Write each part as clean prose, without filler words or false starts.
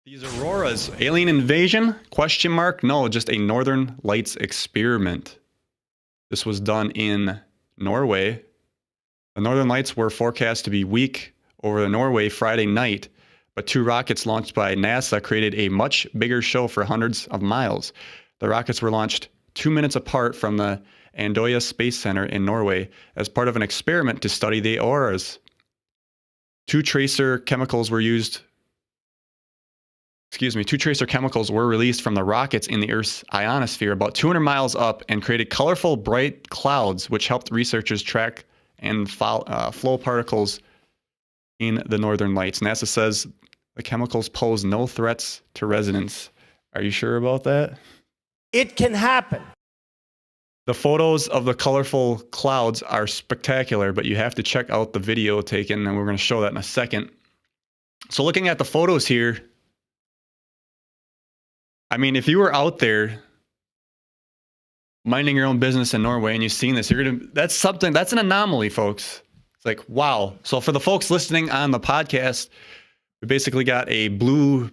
These auroras, alien invasion? Question mark? No, just a Northern Lights experiment. This was done in Norway. The Northern Lights were forecast to be weak over the Norway Friday night, but two rockets launched by NASA created a much bigger show for hundreds of miles. The rockets were launched 2 minutes apart from the Andøya Space Center in Norway as part of an experiment to study the auroras. Two tracer chemicals were released from the rockets in the Earth's ionosphere about 200 miles up and created colorful, bright clouds, which helped researchers track and flow particles in the Northern Lights. NASA says the chemicals pose no threats to residents. Are you sure about that? It can happen. The photos of the colorful clouds are spectacular, but you have to check out the video taken, and we're going to show that in a second. So looking at the photos here, I mean, if you were out there minding your own business in Norway and you've seen this, that's an anomaly, folks. It's like, wow. So for the folks listening on the podcast, we basically got a blue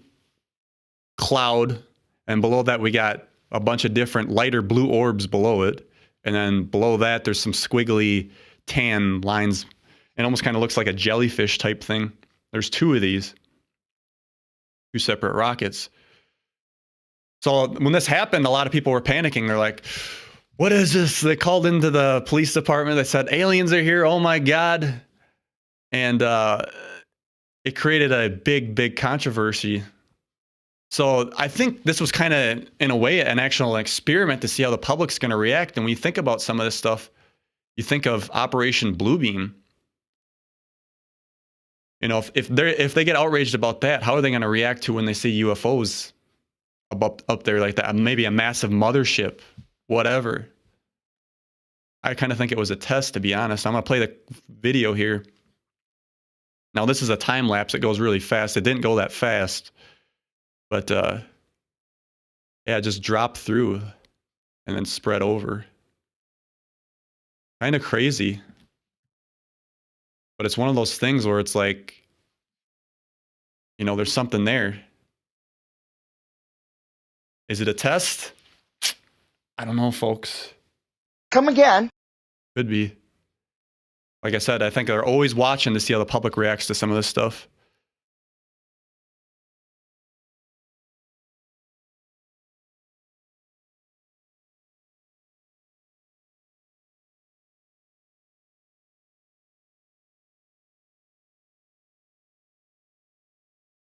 cloud, and below that we got a bunch of different lighter blue orbs below it. And then below that, there's some squiggly tan lines. It almost kind of looks like a jellyfish type thing. There's two of these, two separate rockets. So when this happened, a lot of people were panicking. They're like, what is this? They called into the police department. They said, aliens are here. Oh my God. And it created a big controversy. So I think this was kind of, in a way, an actual experiment to see how the public's going to react. And when you think about some of this stuff, you think of Operation Bluebeam. You know, if they get outraged about that, how are they going to react to when they see UFOs up there like that? Maybe a massive mothership, whatever. I kind of think it was a test, to be honest. I'm going to play the video here. Now, this is a time lapse. It goes really fast. It didn't go that fast. But, yeah, it just dropped through and then spread over. Kind of crazy. But it's one of those things where it's like, you know, there's something there. Is it a test? I don't know, folks. Come again. Could be. Like I said, I think they're always watching to see how the public reacts to some of this stuff.